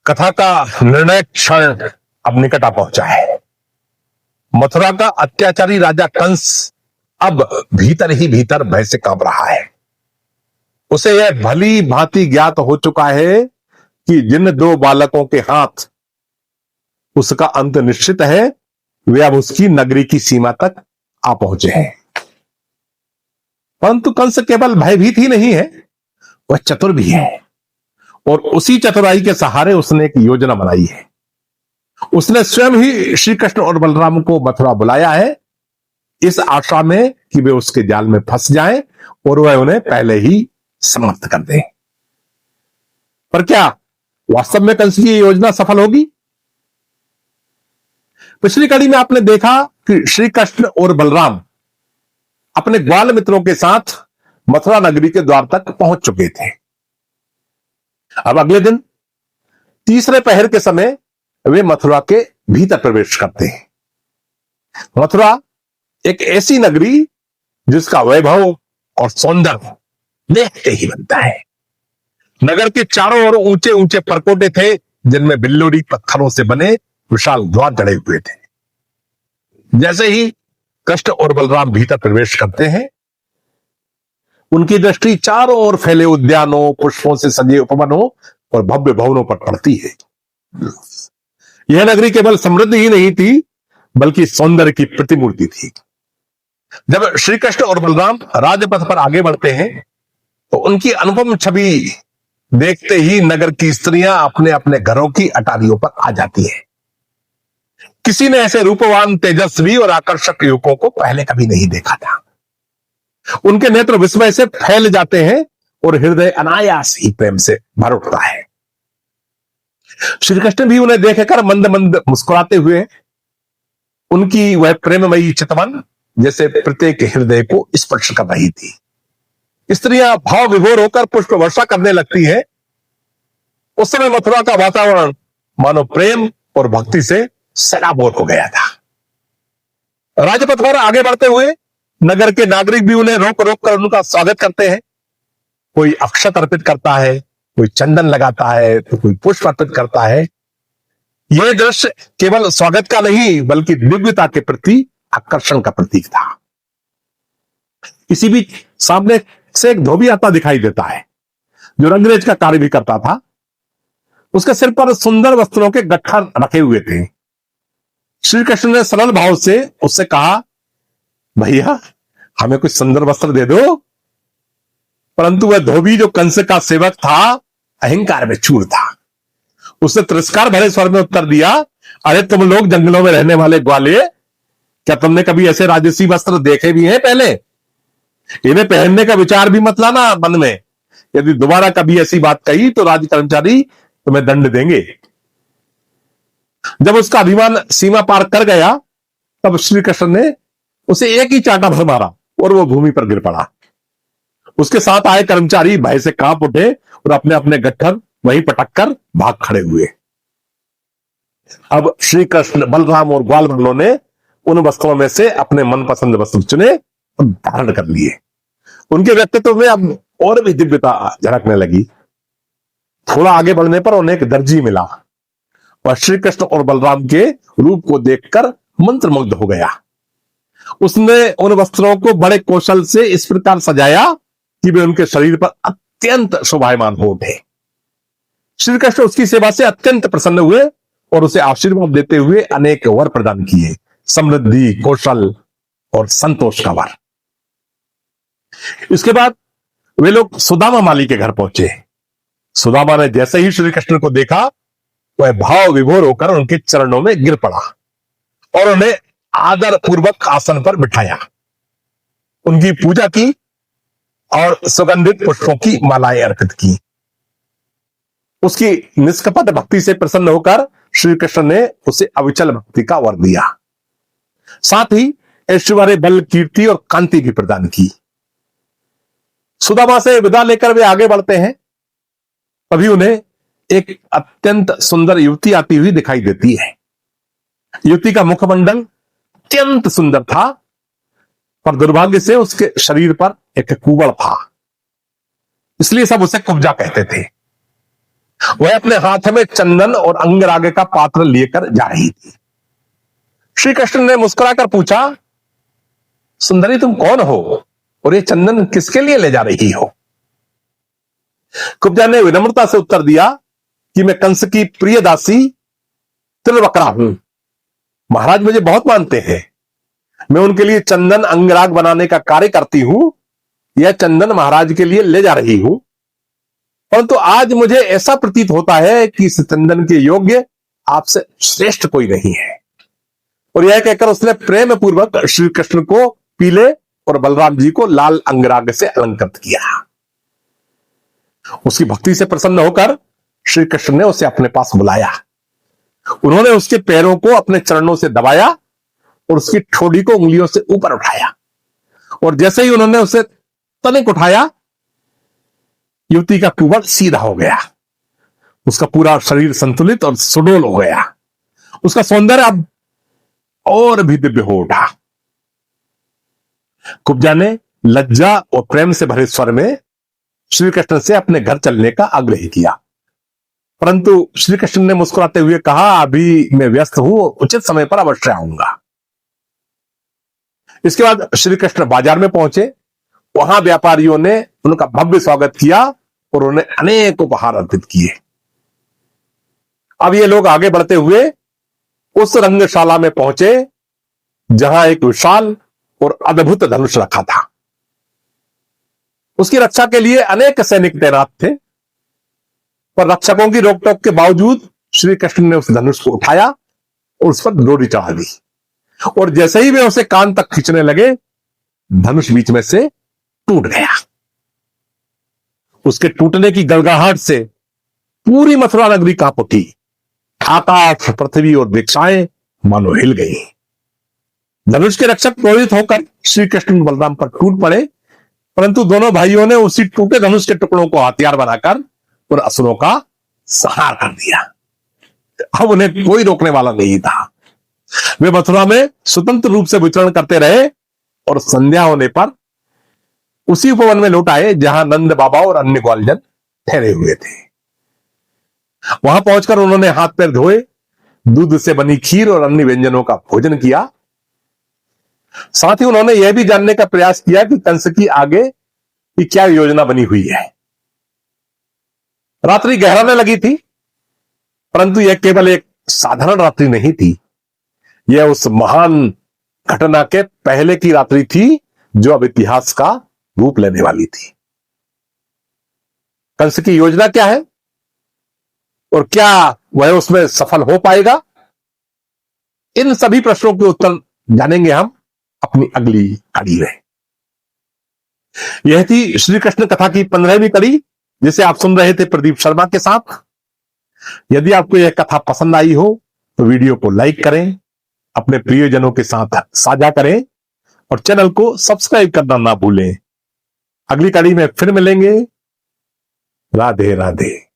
कथा का निर्णायक क्षण अब निकट आ पहुंचा है। मथुरा का अत्याचारी राजा कंस अब भीतर ही भीतर भय से कांप रहा है। उसे यह भली भांति ज्ञात हो चुका है कि जिन दो बालकों के हाथ उसका अंत निश्चित है, वे अब उसकी नगरी की सीमा तक आ पहुंचे हैं। परंतु कंस केवल भयभीत ही नहीं है, वह चतुर भी है और उसी चतुराई के सहारे उसने एक योजना बनाई है। उसने स्वयं ही श्री कृष्ण और बलराम को मथुरा बुलाया है, इस आशा में कि वे उसके जाल में फंस जाएं और वह उन्हें पहले ही समाप्त कर दे। पर क्या वास्तव में कंस की योजना सफल होगी? पिछली कड़ी में आपने देखा कि श्री कृष्ण और बलराम अपने ग्वाल मित्रों के साथ मथुरा नगरी के द्वार तक पहुंच चुके थे। अब अगले दिन तीसरे पहर के समय वे मथुरा के भीतर प्रवेश करते हैं। मथुरा एक ऐसी नगरी जिसका वैभव और सौंदर्य देखते ही बनता है। नगर के चारों ओर ऊंचे ऊंचे परकोटे थे, जिनमें बिल्लोरी पत्थरों से बने विशाल द्वार जड़े हुए थे। जैसे ही कृष्ण और बलराम भीतर प्रवेश करते हैं, उनकी दृष्टि चारों ओर फैले उद्यानों, पुष्पों से सजे उपवनों और भव्य भवनों पर पड़ती है। यह नगरी केवल समृद्ध ही नहीं थी, बल्कि सौंदर्य की प्रतिमूर्ति थी। जब श्री कृष्ण और बलराम राजपथ पर आगे बढ़ते हैं, तो उनकी अनुपम छवि देखते ही नगर की स्त्रियां अपने अपने घरों की अटारियों पर आ जाती हैं। किसी ने ऐसे रूपवान, तेजस्वी और आकर्षक युवकों को पहले कभी नहीं देखा था। उनके नेत्र विस्मय से फैल जाते हैं और हृदय अनायास ही प्रेम से भर उठता है। श्री कृष्ण भी उन्हें देखकर मंद मंद मुस्कुराते हुए, उनकी वह प्रेममयी चितवन जैसे प्रत्येक हृदय को स्पर्श कर रही थी। स्त्रियां भाव विभोर होकर पुष्प वर्षा करने लगती है। उस समय मथुरा का वातावरण मानो प्रेम और भक्ति से सराबोर हो गया था। राजपथ पर आगे बढ़ते हुए नगर के नागरिक भी उन्हें रोक रोक कर उनका स्वागत करते हैं। कोई अक्षत अर्पित करता है, कोई चंदन लगाता है, तो कोई पुष्प अर्पित करता है। यह दृश्य केवल स्वागत का नहीं, बल्कि दिव्यता के प्रति आकर्षण का प्रतीक था। इसी बीच सामने से एक धोबी आता दिखाई देता है, जो रंगरेज का कार्य भी करता था। उसके सिर पर सुंदर वस्त्रों के गट्ठर रखे हुए थे। श्री कृष्ण ने सरल भाव से उससे कहा, भैया हमें कुछ सुंदर वस्त्र दे दो। परंतु वह धोबी, जो कंस का सेवक था, अहंकार में चूर था। उसने तिरस्कार भरे स्वर में उत्तर दिया, अरे तुम लोग जंगलों में रहने वाले ग्वाले, क्या तुमने कभी ऐसे राजसी वस्त्र देखे भी हैं पहले? इन्हें पहनने का विचार भी मत लाना मन में। यदि दोबारा कभी ऐसी बात कही तो राज कर्मचारी तुम्हें दंड देंगे। जब उसका अभिमान सीमा पार कर गया, तब श्री कृष्ण ने उसे एक ही चांटा भर मारा और वो भूमि पर गिर पड़ा। उसके साथ आए कर्मचारी भय से कांप उठे और अपने अपने गट्ठर वहीं पटक कर भाग खड़े हुए। अब श्री कृष्ण, बलराम और ग्वाल वालों ने उन वस्त्रों में से अपने मनपसंद वस्त्र चुने और धारण कर लिए। उनके व्यक्तित्व में अब और भी दिव्यता झलकने लगी। थोड़ा आगे बढ़ने पर उन्हें एक दर्जी मिला और श्री कृष्ण और बलराम के रूप को देखकर मंत्रमुग्ध हो गया। उसने उन वस्त्रों को बड़े कौशल से इस प्रकार सजाया कि वे उनके शरीर पर अत्यंत शोभायमान हो उठे। श्री कृष्ण उसकी सेवा से अत्यंत प्रसन्न हुए और उसे आशीर्वाद देते हुए अनेक वर प्रदान किए, समृद्धि, कौशल और संतोष का वर। इसके बाद वे लोग सुदामा माली के घर पहुंचे। सुदामा ने जैसे ही श्री कृष्ण को देखा, वह भाव विभोर होकर उनके चरणों में गिर पड़ा और उन्हें आदर पूर्वक आसन पर बिठाया, उनकी पूजा की और सुगंधित पुष्पों की मालाएं अर्पित की। उसकी निष्कपट भक्ति से प्रसन्न होकर श्री कृष्ण ने उसे अविचल भक्ति का वर दिया। साथ ही ऐश्वर्य, बल, कीर्ति और कांति भी प्रदान की। सुदामा से विदा लेकर वे आगे बढ़ते हैं। तभी उन्हें एक अत्यंत सुंदर युवती आती हुई दिखाई देती है। युवती का मुखमंडल अत्यंत सुंदर था, पर दुर्भाग्य से उसके शरीर पर एक कुबड़ था, इसलिए सब उसे कुब्जा कहते थे। वह अपने हाथ में चंदन और अंगराग का पात्र लेकर जा रही थी। श्री कृष्ण ने मुस्कुराकर पूछा, सुंदरी तुम कौन हो और ये चंदन किसके लिए ले जा रही हो? कुब्जा ने विनम्रता से उत्तर दिया कि मैं कंस की प्रिय दासी त्रिवक्रा हूं। महाराज मुझे बहुत मानते हैं। मैं उनके लिए चंदन अंगराग बनाने का कार्य करती हूं। यह चंदन महाराज के लिए ले जा रही हूं, परंतु आज मुझे ऐसा प्रतीत होता है कि इस चंदन के योग्य आपसे श्रेष्ठ कोई नहीं है। और यह कहकर उसने प्रेम पूर्वक श्री कृष्ण को पीले और बलराम जी को लाल अंगराग से अलंकृत किया। उसकी भक्ति से प्रसन्न होकर श्री कृष्ण ने उसे अपने पास बुलाया। उन्होंने उसके पैरों को अपने चरणों से दबाया और उसकी ठोड़ी को उंगलियों से ऊपर उठाया, और जैसे ही उन्होंने उसे तनिक उठाया, युवती का कुबड़ सीधा हो गया। उसका पूरा शरीर संतुलित और सुडौल हो गया। उसका सौंदर्य अब और भी दिव्य हो उठा। कुब्जा ने लज्जा और प्रेम से भरे स्वर में श्री कृष्ण से अपने घर चलने का आग्रह किया, परंतु श्री कृष्ण ने मुस्कुराते हुए कहा, अभी मैं व्यस्त हूं, उचित समय पर अवश्य आऊंगा। इसके बाद श्री कृष्ण बाजार में पहुंचे। वहां व्यापारियों ने उनका भव्य स्वागत किया और उन्हें अनेक उपहार अर्पित किए। अब ये लोग आगे बढ़ते हुए उस रंगशाला में पहुंचे जहां एक विशाल और अद्भुत धनुष रखा था। उसकी रक्षा के लिए अनेक सैनिक तैनात थे, पर रक्षकों की रोकटोक के बावजूद श्री कृष्ण ने उस धनुष को उठाया और उस पर डोरी चढ़ा दी, और जैसे ही वे उसे कान तक खींचने लगे, धनुष बीच में से टूट गया। उसके टूटने की गड़गड़ाहट से पूरी मथुरा नगरी कांप उठी। आकाश, पृथ्वी और वृक्षाएं मानो हिल गई। धनुष के रक्षक क्रोधित होकर श्री कृष्ण बलराम पर टूट पड़े, परंतु दोनों भाइयों ने उसी टूटे धनुष के टुकड़ों को हथियार बनाकर उन असुरों का संहार कर दिया। अब उन्हें कोई रोकने वाला नहीं था। वे मथुरा में स्वतंत्र रूप से विचरण करते रहे और संध्या होने पर उसी उपवन में लौट आए जहां नंद बाबा और अन्य ग्वालजन ठहरे हुए थे। वहां पहुंचकर उन्होंने हाथ पैर धोए, दूध से बनी खीर और अन्य व्यंजनों का भोजन किया। साथ ही उन्होंने यह भी जानने का प्रयास किया कि कंस की आगे की क्या योजना बनी हुई है। रात्रि गहराने लगी थी, परंतु यह केवल एक साधारण रात्रि नहीं थी। यह उस महान घटना के पहले की रात्रि थी जो अब इतिहास का रूप लेने वाली थी। कंस की योजना क्या है और क्या वह उसमें सफल हो पाएगा? इन सभी प्रश्नों के उत्तर जानेंगे हम अपनी अगली कड़ी में। यह थी श्री कृष्ण कथा की 15वीं कड़ी, जिसे आप सुन रहे थे प्रदीप शर्मा के साथ। यदि आपको यह कथा पसंद आई हो तो वीडियो को लाइक करें, अपने प्रियजनों के साथ साझा करें और चैनल को सब्सक्राइब करना ना भूलें। अगली कड़ी में फिर मिलेंगे। राधे राधे।